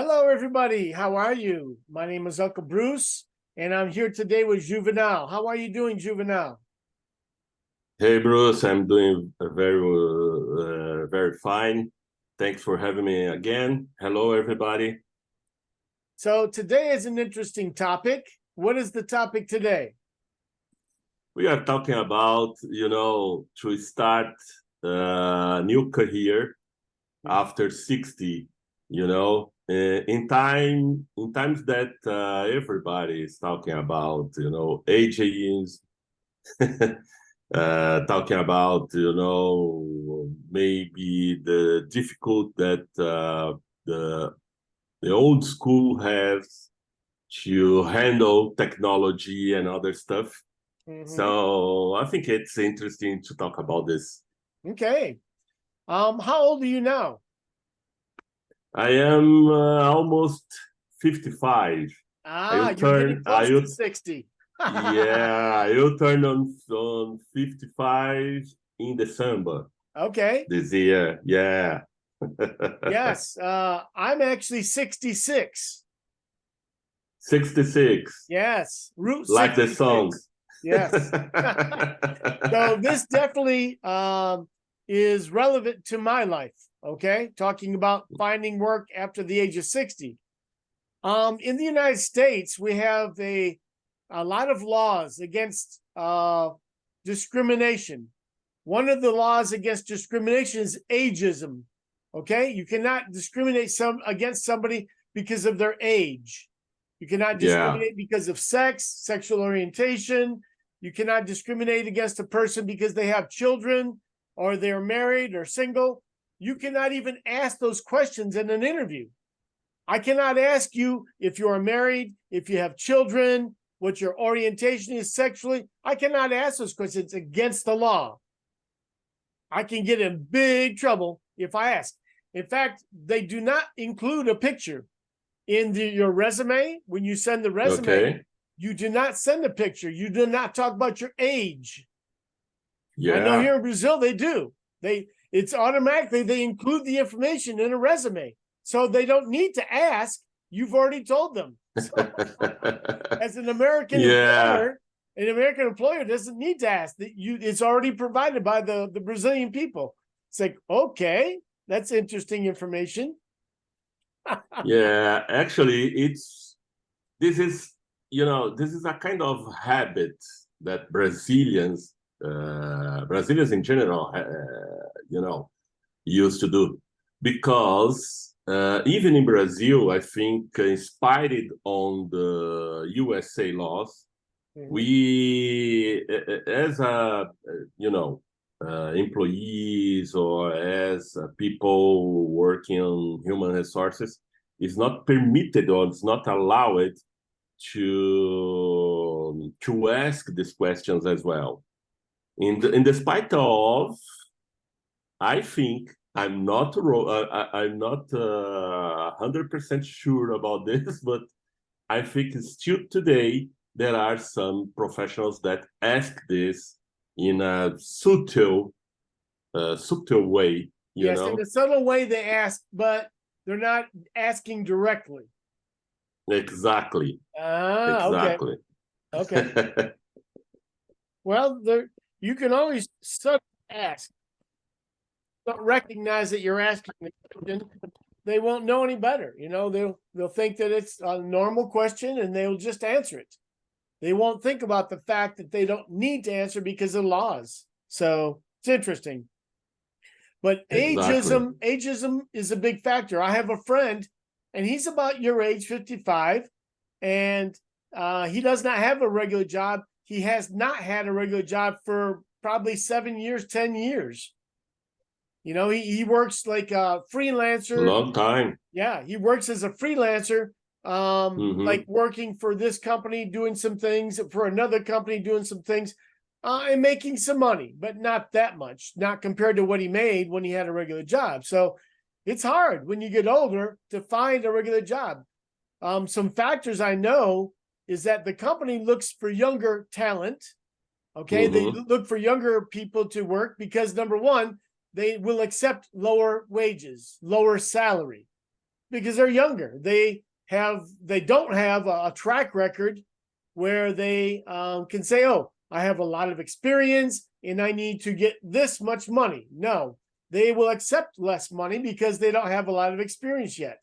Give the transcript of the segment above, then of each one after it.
Hello, everybody. How are you? My name is Uncle Bruce, and I'm here today with Juvenal. How are you doing, Juvenal? Hey Bruce, I'm doing very fine. Thanks for having me again. Hello, everybody. So today is an interesting topic. What is the topic today? We are talking about, to start a new career after 60, in times that everybody is talking about, ages, talking about maybe the difficult that the old school has to handle technology and other stuff. So I think it's interesting to talk about this. Okay. How old are you now? I am almost 55. You're getting close to 60. Yeah, I will turn on 55 in December. Okay. This year. Yeah. Yes. I'm actually 66. 66. Yes. Route Like 66. the song. Yes. So this definitely is relevant to my life. Okay. Talking about finding work after the age of 60. In the United States, we have a lot of laws against discrimination. One of the laws against discrimination is ageism. Okay. You cannot discriminate against somebody because of their age. You cannot discriminate because of sex, sexual orientation. You cannot discriminate against a person because they have children or they're married or single. You cannot even ask those questions in an interview. I cannot ask you if you are married, if you have children, what your orientation is sexually. I cannot ask those questions. It's against the law. I can get in big trouble if I ask. In fact, they do not include a picture in your resume. When you send the resume, you do not send a picture. You do not talk about your age. Yeah. I know here in Brazil they do. It's automatically they include the information in a resume. So they don't need to ask. You've already told them. So, as an American employer, an American employer doesn't need to ask. It's already provided by the Brazilian people. It's like, okay, that's interesting information. Yeah, actually, this is a kind of habit that Brazilians in general, used to do, because even in Brazil, I think, inspired on the USA laws, we, as employees or as people working on human resources, is not permitted or it's not allowed to ask these questions as well. In despite of, I think I'm not 100% sure about this, but I think still today there are some professionals that ask this in a subtle way. Yes, in a subtle way they ask, but they're not asking directly. Exactly. Exactly. Okay. Well, you can always ask. Don't recognize that you're asking the question. They won't know any better. They'll think that it's a normal question and they'll just answer it. They won't think about the fact that they don't need to answer because of laws. So it's interesting. But ageism is a big factor. I have a friend, and he's about your age, 55, and he does not have a regular job. He has not had a regular job for probably 7 years, 10 years. He works like a freelancer. A long time. Yeah, he works as a freelancer, like working for this company, doing some things, for another company, doing some things. And making some money, but not that much, not compared to what he made when he had a regular job. So it's hard when you get older to find a regular job. Some factors I know is that the company looks for younger talent. Okay. They look for younger people to work because, number one, they will accept lower wages, lower salary. because they're younger. They don't have a track record where they can say, oh, I have a lot of experience and I need to get this much money. No, they will accept less money because they don't have a lot of experience yet.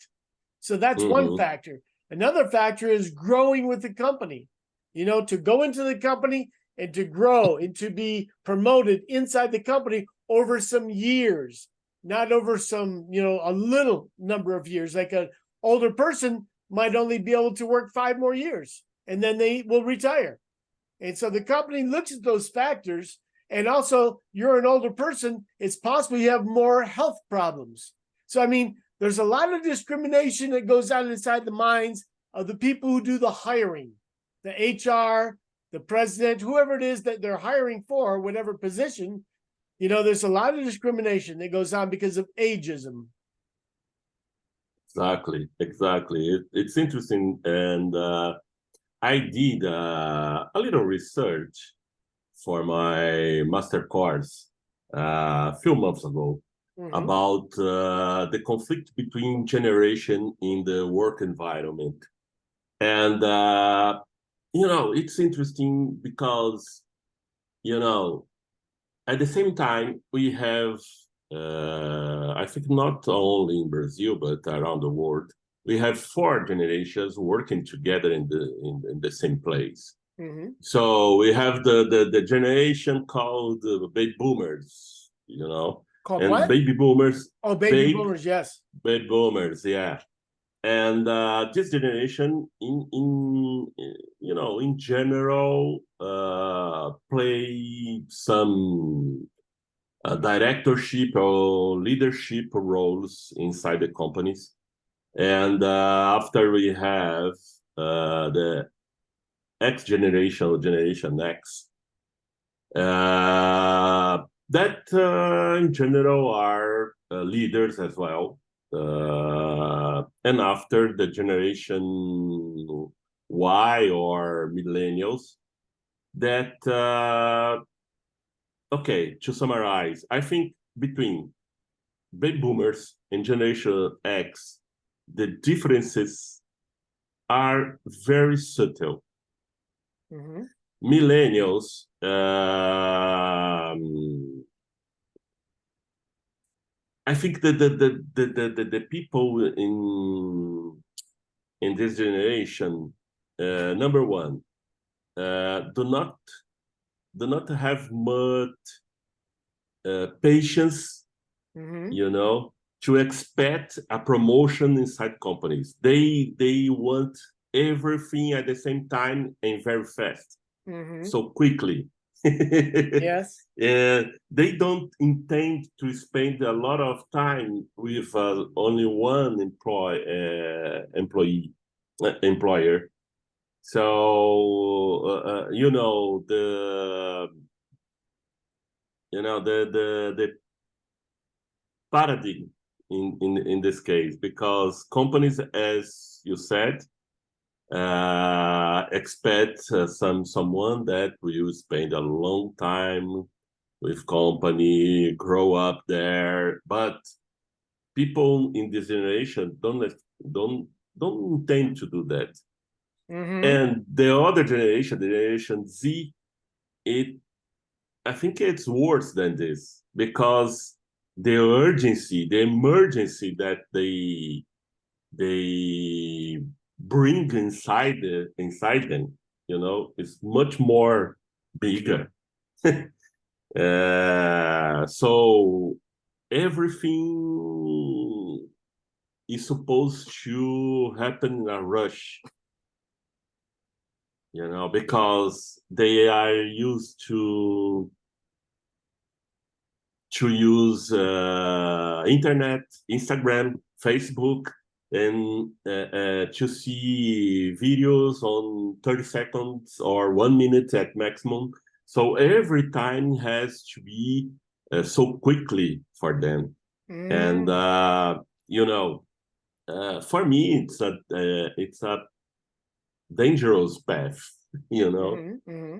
So that's one factor. Another factor is growing with the company, to go into the company and to grow and to be promoted inside the company over some years, not over some, a little number of years. Like an older person might only be able to work 5 more years and then they will retire. And so the company looks at those factors. And also, you're an older person, it's possible you have more health problems. So, I mean, there's a lot of discrimination that goes on inside the minds of the people who do the hiring, the HR, the president, whoever it is that they're hiring for, whatever position. There's a lot of discrimination that goes on because of ageism. Exactly. It's interesting. And I did a little research for my master course a few months ago about the conflict between generation in the work environment. And, it's interesting because, at the same time, we have, I think not only in Brazil, but around the world, we have 4 generations working together in the same place. So we have the generation called baby boomers, Called and what? baby boomers. Oh, baby boomers, yes. Baby boomers, yeah. And this generation, in general, play some directorship or leadership roles inside the companies. And after we have the X generation, Generation X, that in general are leaders as well. And after the Generation Y or millennials, that, to summarize, I think between baby boomers and Generation X, the differences are very subtle. Millennials, I think that the people in this generation, number one, do not have much patience, to expect a promotion inside companies. They want everything at the same time and very fast, so quickly. Yes. And they don't intend to spend a lot of time with only one employer. So the paradigm in this case, because companies, as you said, expect someone that will spend a long time with company, grow up there, but people in this generation don't intend to do that. And the other generation, the Generation Z, I think it's worse than this, because the urgency, the emergency that they bring inside them, is much more bigger. So everything is supposed to happen in a rush, because they are used to use internet, Instagram, Facebook, and to see videos on 30 seconds or 1 minute at maximum. So every time has to be so quickly for them. And, for me, it's a dangerous path,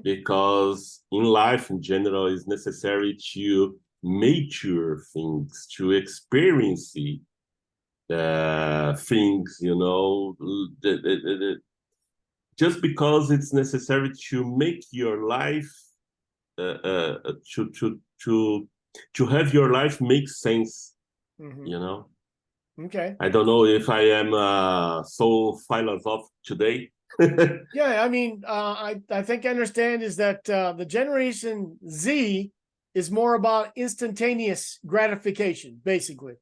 because in life in general, it's necessary to mature things, to experience it, things, just because it's necessary to make your life to have your life make sense, Okay. I don't know if I am so philosophical today. Yeah, I mean, I think I understand is that the Generation Z is more about instantaneous gratification, basically.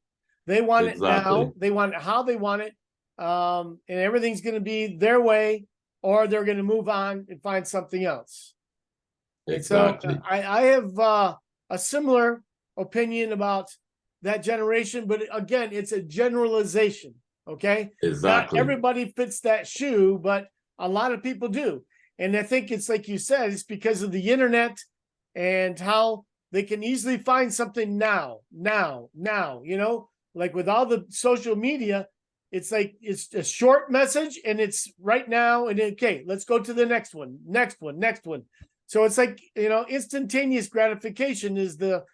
They want it now. They want it how they want it. And everything's going to be their way, or they're going to move on and find something else. Exactly. And so I have a similar opinion about that generation, but again, it's a generalization. Okay. Exactly. Not everybody fits that shoe, but a lot of people do. And I think it's like you said, it's because of the internet and how they can easily find something now, like with all the social media, it's like it's a short message and it's right now. And okay, let's go to the next one. So it's like, instantaneous gratification is the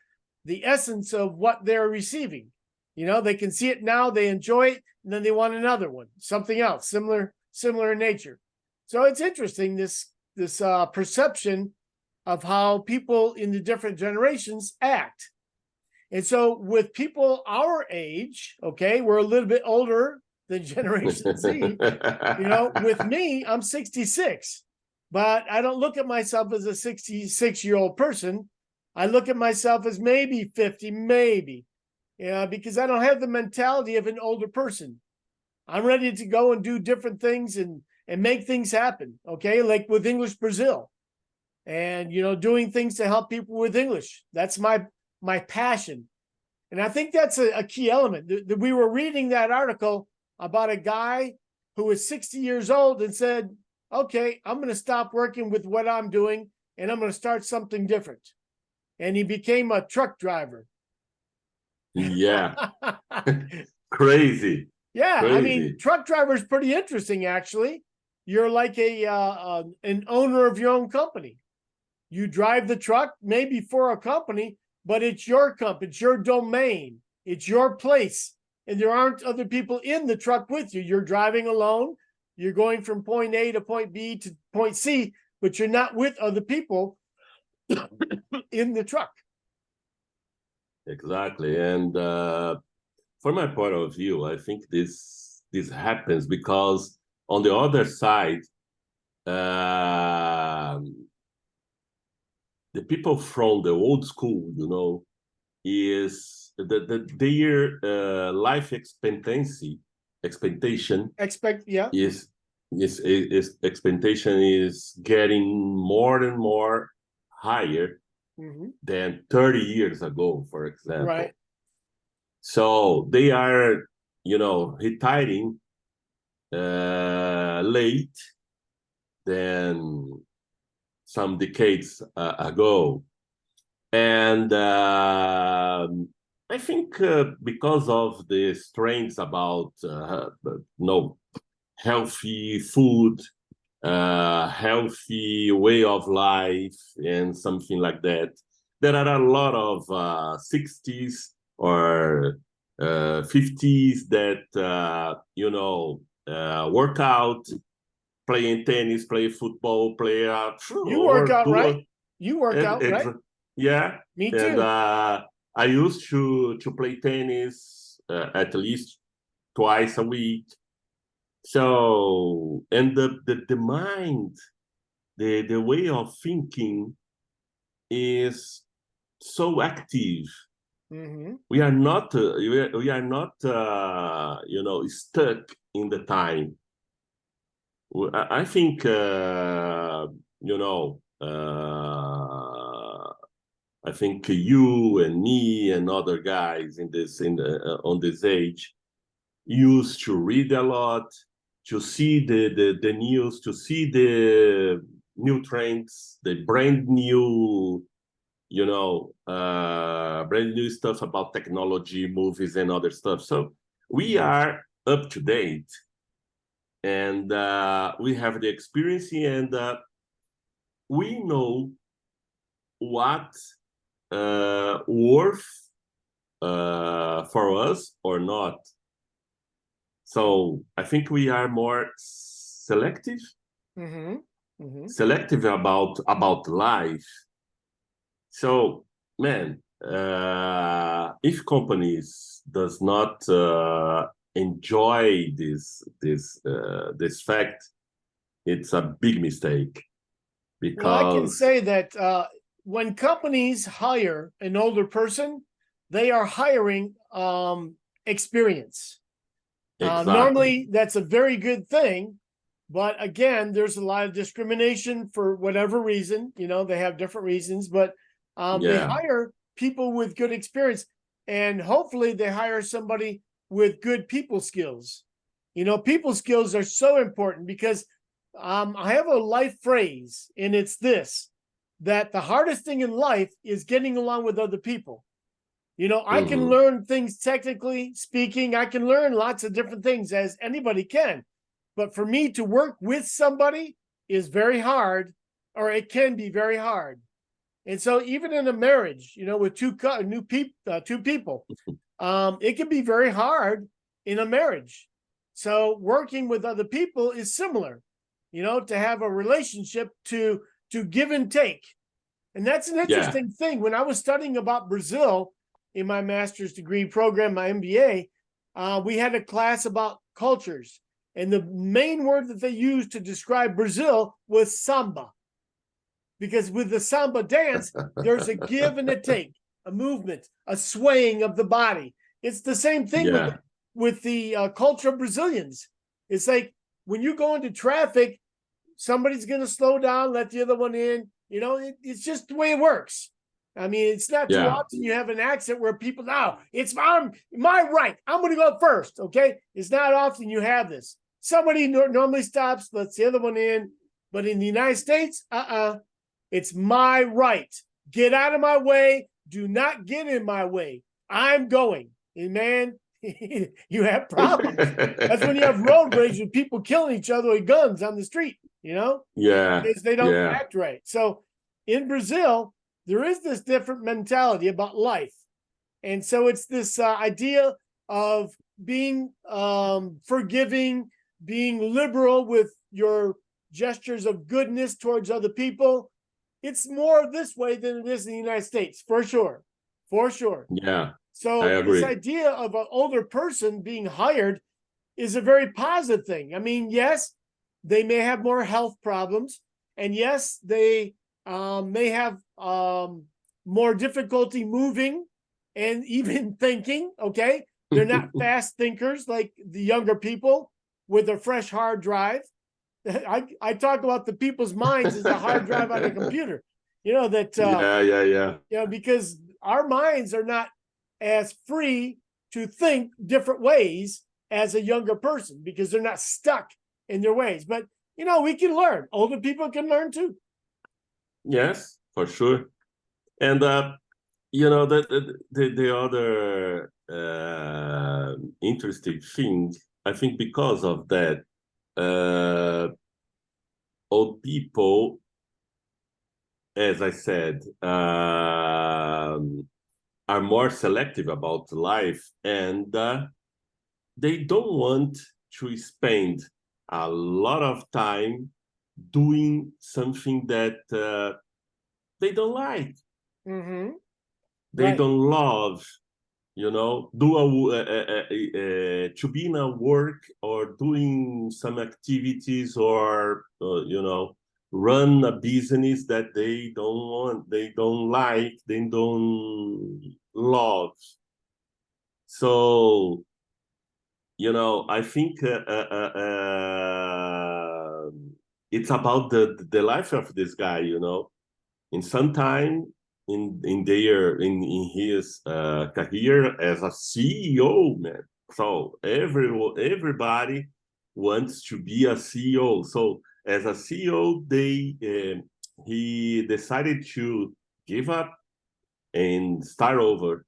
essence of what they're receiving. They can see it now, they enjoy it, and then they want another one, something else, similar in nature. So it's interesting, this perception of how people in the different generations act. And so with people our age, okay, we're a little bit older than Generation Z. With me, I'm 66, but I don't look at myself as a 66-year-old person. I look at myself as maybe 50, because I don't have the mentality of an older person. I'm ready to go and do different things and make things happen. Okay. Like with English Brazil and, doing things to help people with English. That's my passion. And I think that's a key element. We were reading that article about a guy who was 60 years old and said, okay, I'm going to stop working with what I'm doing and I'm going to start something different. And he became a truck driver. Yeah. Crazy. Yeah. Crazy. I mean, truck driver is pretty interesting, actually. You're like an owner of your own company. You drive the truck, maybe for a company, but it's your company, it's your domain, it's your place. And there aren't other people in the truck with you. You're driving alone. You're going from point A to point B to point C, but you're not with other people in the truck. Exactly. And from my point of view, I think this happens because on the other side, the people from the old school, is their life expectation expectation is getting more and more higher than 30 years ago, for example. Right. So they are, retiring late than some decades ago. And I think because of the strains about healthy food, healthy way of life, and something like that, there are a lot of 60s or 50s that work out, playing tennis, play football, play you work out, right? You work out, right? Yeah. Me too. And I used to play tennis at least twice a week. So, and the mind, the way of thinking is so active. We are not stuck in the time. I think I think you and me and other guys on this age used to read a lot, to see the news, to see the new trends, the brand new stuff about technology, movies, and other stuff. So we are up to date, and we have the experience, and we know what worth for us or not. So I think we are more selective, selective about life. So, man, if companies does not enjoy this fact, it's a big mistake. Because well, I can say that when companies hire an older person, they are hiring experience. exactly. Normally, that's a very good thing. But again, there's a lot of discrimination for whatever reason. You know, they have different reasons, but they hire people with good experience. And hopefully they hire somebody with good people skills. You know, people skills are so important because I have a life phrase, and it's this, that the hardest thing in life is getting along with other people. You know, I can learn things technically speaking. I can learn lots of different things as anybody can. But for me to work with somebody is very hard, or it can be very hard. And so even in a marriage, you know, with two people, it can be very hard in a marriage. So working with other people is similar, you know, to have a relationship to give and take. And that's an interesting thing. When I was studying about Brazil in my master's degree program, my MBA, we had a class about cultures. And the main word that they used to describe Brazil was samba. Because with the samba dance, there's a give and a take, a movement, a swaying of the body. It's the same thing with the culture of Brazilians. It's like when you go into traffic, somebody's going to slow down, let the other one in. You know, it's just the way it works. I mean, it's not too often you have an accent where people, now it's my right. I'm going to go first. Okay. It's not often you have this. Somebody normally stops, lets the other one in. But in the United States, it's my right. Get out of my way. Do not get in my way. I'm going. And man, you have problems. That's when you have road rage with people killing each other with guns on the street, you know? Because they don't act right. So in Brazil, there is this different mentality about life. And so it's this idea of being forgiving, being liberal with your gestures of goodness towards other people. It's more this way than it is in the United States, for sure. For sure. Yeah. So this idea of an older person being hired is a very positive thing. I mean, yes, they may have more health problems. And yes, they may have more difficulty moving and even thinking, okay? They're not fast thinkers like the younger people with a fresh hard drive. I talk about the people's minds as a hard drive on a computer. You know, that you know, because our minds are not as free to think different ways as a younger person because they're not stuck in their ways. But you know, we can learn. Older people can learn too. Yes, for sure. And you know, the other interesting thing, I think, because of that, old people, as I said, are more selective about life, and they don't want to spend a lot of time doing something that they don't like. They don't love, you know, to be in a work or doing some activities or, you know, run a business that they don't want, they don't like, they don't love. So, you know, I think it's about the life of this guy, you know. In some time in his career as a CEO, man. So everybody wants to be a CEO. So as a CEO, he decided to give up and start over.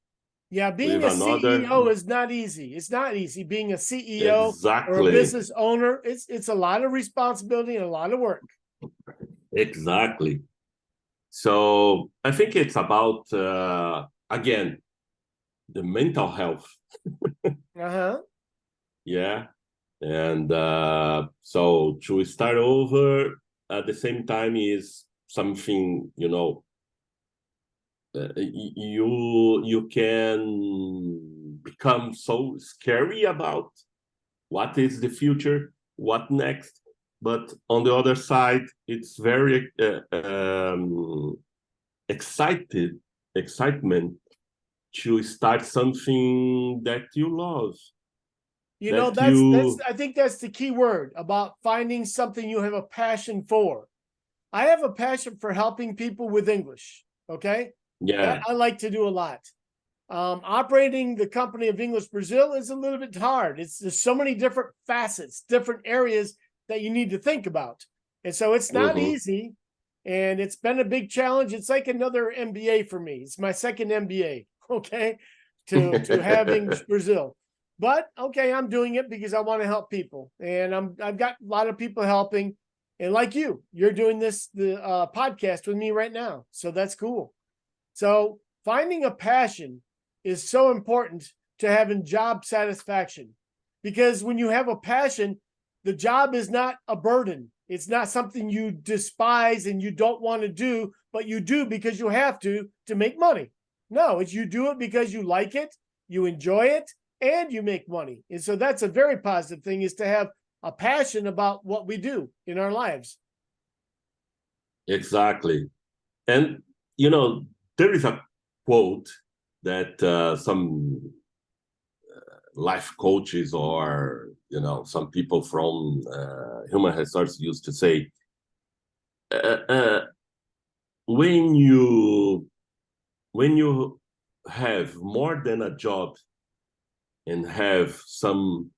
Yeah, being a CEO is not easy. It's not easy being a CEO or a business owner. It's a lot of responsibility and a lot of work. Exactly. So I think it's about, again, the mental health. Yeah. And so to start over at the same time is something, you know, you can become so scary about what is the future, what next. But on the other side, it's very excitement to start something that you love. You know, that's I think that's the key word about finding something you have a passion for. I have a passion for helping people with English. Okay. Yeah. That I like to do a lot. Operating the company of English Brazil is a little bit hard. There's so many different facets, different areas that you need to think about. And so it's not easy. And it's been a big challenge. It's like another MBA for me. It's my second MBA, okay, to have English Brazil. But okay, I'm doing it because I want to help people. And I've got a lot of people helping. And like you're doing the podcast with me right now. So that's cool. So finding a passion is so important to having job satisfaction, because when you have a passion, the job is not a burden. It's not something you despise and you don't want to do, but you do because you have to make money. No, it's you do it because you like it, you enjoy it, and you make money. And so that's a very positive thing, is to have a passion about what we do in our lives. Exactly. And, you know, there is a quote that some life coaches or, you know, some people from human resources used to say, when you have more than a job and have some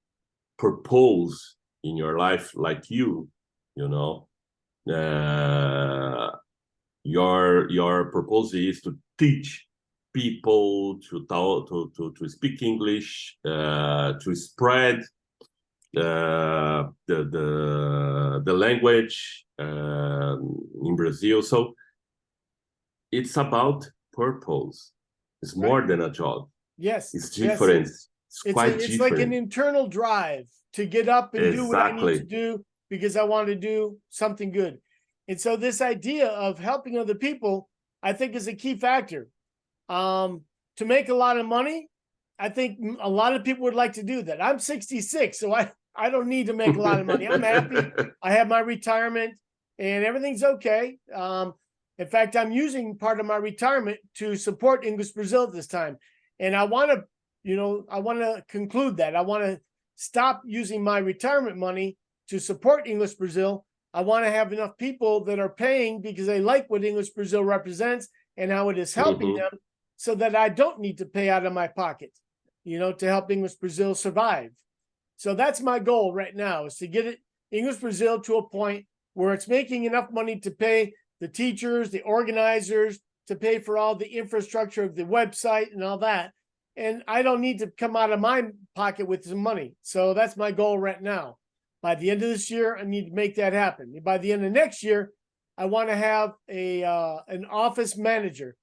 purpose in your life, like you know, your purpose is to teach people, to talk, to speak English, to spread the language in Brazil. So it's about purpose. It's more than a job. Yes, it's different. Yes, it's quite it's different. like an internal drive to get up and do what I need to do because I want to do something good. And so this idea of helping other people, I think, is a key factor. To make a lot of money, I think a lot of people would like to do that. I'm 66, so I don't need to make a lot of money. I'm happy. I have my retirement and everything's okay. In fact, I'm using part of my retirement to support English Brazil at this time. And I want to conclude that. I want to stop using my retirement money to support English Brazil. I want to have enough people that are paying because they like what English Brazil represents and how it is helping them, so that I don't need to pay out of my pocket, to help English Brazil survive. So that's my goal right now, is to get English Brazil to a point where it's making enough money to pay the teachers, the organizers, to pay for all the infrastructure of the website and all that. And I don't need to come out of my pocket with some money. So that's my goal right now. By the end of this year, I need to make that happen. By the end of next year, I want to have an office manager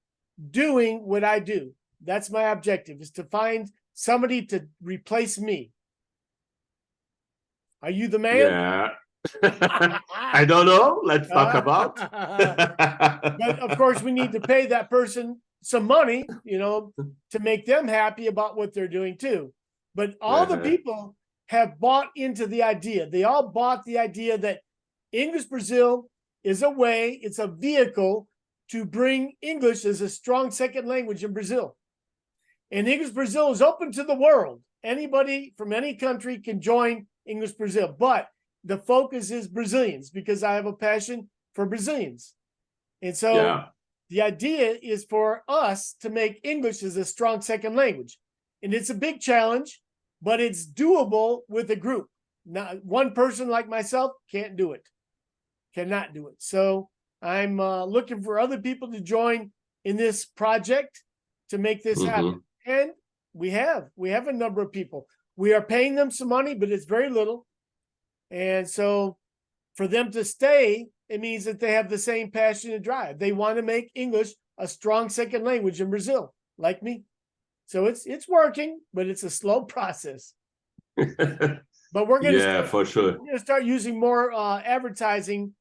doing what I do. That's my objective, is to find somebody to replace me. Are you the man? Yeah. I don't know. Let's talk about. But of course, we need to pay that person some money, to make them happy about what they're doing too. But all the people have bought into the idea. They all bought the idea that English Brazil is a way, it's a vehicle to bring English as a strong second language in Brazil. And English Brazil is open to the world. Anybody from any country can join English Brazil, but the focus is Brazilians, because I have a passion for Brazilians. And so the idea is for us to make English as a strong second language. And it's a big challenge, but it's doable with a group. Now, one person like myself can't do it, cannot do it. So I'm looking for other people to join in this project to make this happen. And we have a number of people. We are paying them some money, but it's very little. And so for them to stay, it means that they have the same passion and drive. They want to make English a strong second language in Brazil, like me. So it's working, but it's a slow process. But we're going to yeah, for sure. we're going to start using more advertising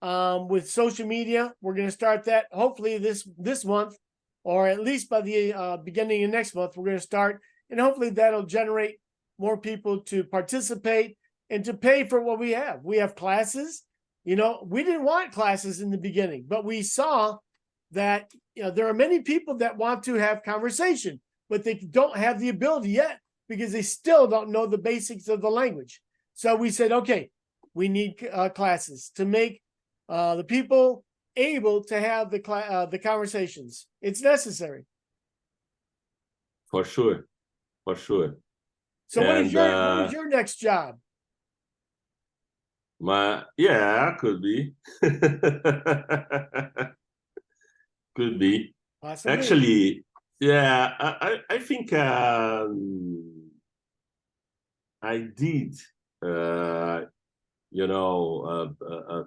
with social media. We're going to start that hopefully this month, or at least by the beginning of next month. We're going to start, and hopefully that'll generate more people to participate and to pay for what we have. We have classes. You know, we didn't want classes in the beginning, but we saw that there are many people that want to have conversation, but they don't have the ability yet because they still don't know the basics of the language. So we said, okay, we need classes to make the people able to have the conversations. It's necessary. For sure. For sure. So what is your next job? Could be. Could be. Possibly. Actually, yeah, I think I did,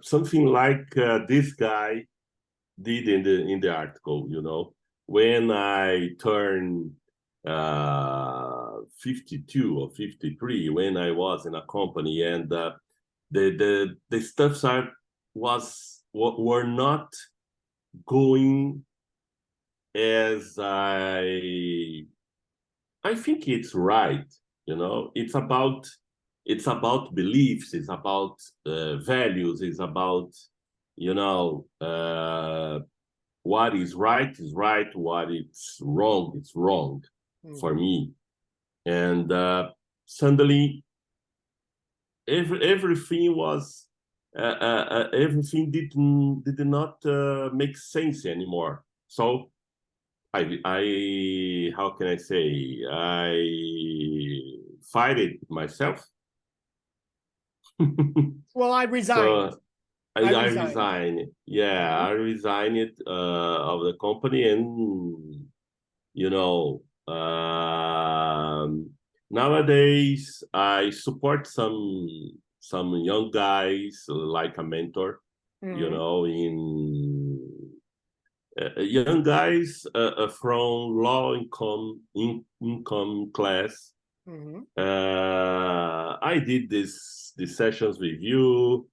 something like this guy did in the article. When I turned 52 or 53, when I was in a company, and the stuffs were not going as I think it's right. It's about beliefs, it's about values, it's about what is right, what is wrong for me. And suddenly everything was everything did not make sense anymore. So I how can I say, I fired myself. Well, I resigned. So I resigned. Yeah, I resigned of the company, and nowadays I support some young guys, like a mentor, in young guys from low income class. I did these sessions with you,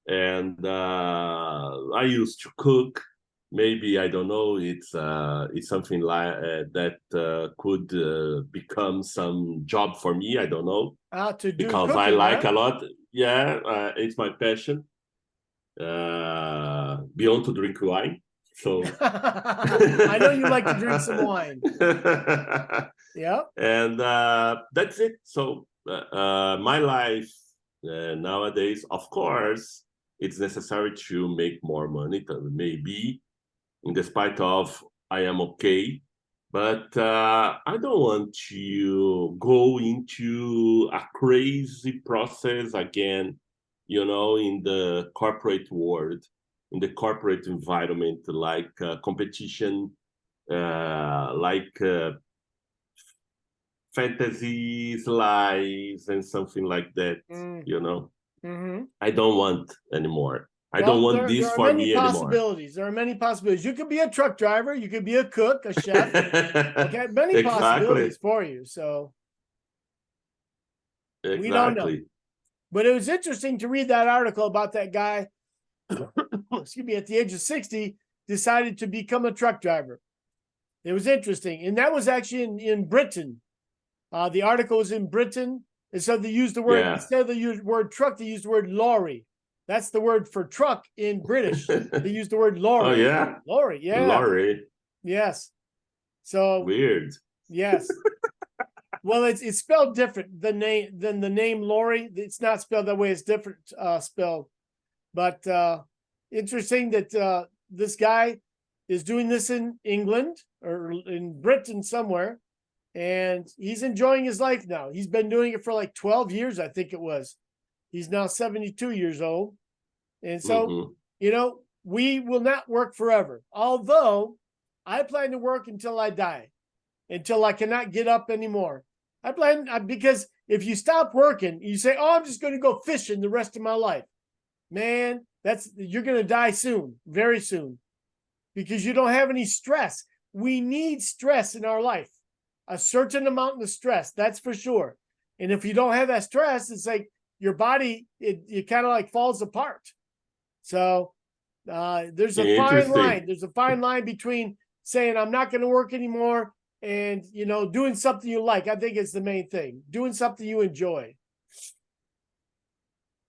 and I used to cook. Maybe, I don't know, it's something like that could become some job for me. I don't know, because cooking, I like a lot. Yeah, it's my passion. Beyond to drink wine. So I know you like to drink some wine. Yeah. And that's it. So my life nowadays, of course, it's necessary to make more money, maybe, in despite of I am okay. But I don't want to go into a crazy process again, in the corporate world, in the corporate environment, like competition, like fantasies, lies, and something like that. I don't want anymore. I don't want this for me anymore. There are many possibilities. You could be a truck driver. You could be a cook, a chef. Okay, many possibilities for you. So we don't know. But it was interesting to read that article about that guy. Excuse me. At the age of 60, decided to become a truck driver. It was interesting, and that was actually in Britain. The article was in Britain, and so they used the word, instead of the word truck, they used the word lorry. That's the word for truck in British. They use the word lorry. Oh, yeah? Lorry, yeah. Lorry. Yes. So weird. Yes. Well, it's spelled different than the name Lori. It's not spelled that way. It's different spelled. But interesting that this guy is doing this in England or in Britain somewhere, and he's enjoying his life now. He's been doing it for like 12 years, I think it was. He's now 72 years old. And so, we will not work forever. Although I plan to work until I die, until I cannot get up anymore. I plan, because if you stop working, you say, oh, I'm just going to go fishing the rest of my life. Man, you're going to die soon, very soon, because you don't have any stress. We need stress in our life, a certain amount of stress, that's for sure. And if you don't have that stress, it's like your body, it kind of like falls apart. So there's a fine line. There's a fine line between saying I'm not going to work anymore and, you know, doing something you like. I think it's the main thing. Doing something you enjoy.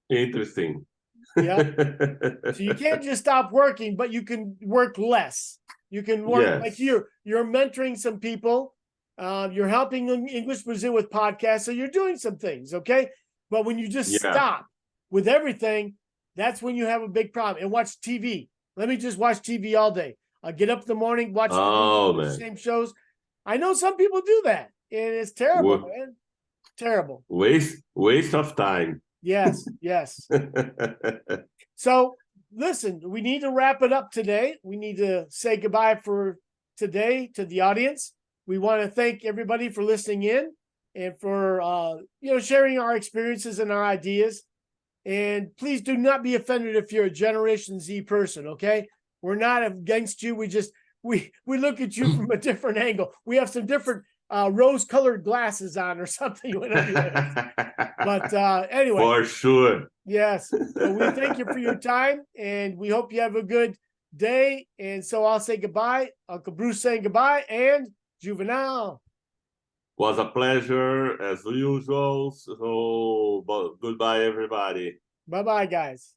Interesting. Yeah. So you can't just stop working, but you can work less. You can work like you're mentoring some people. You're helping English Brazil with podcasts. So you're doing some things. Okay. But when you just stop with everything, that's when you have a big problem. And watch TV. Let me just watch TV all day. I'll get up in the morning, watch the same shows. I know some people do that, and it's terrible, man. Terrible. Waste of time. Yes, yes. So, listen, we need to wrap it up today. We need to say goodbye for today to the audience. We want to thank everybody for listening in and for sharing our experiences and our ideas. And please do not be offended if you're a Generation Z person, okay? We're not against you. We look at you from a different angle. We have some different rose-colored glasses on or something. But anyway. For sure. Yes. So we thank you for your time, and we hope you have a good day. And so I'll say goodbye. Uncle Bruce saying goodbye, and Juvenal. Was a pleasure as usual. So goodbye, everybody. Bye-bye, guys.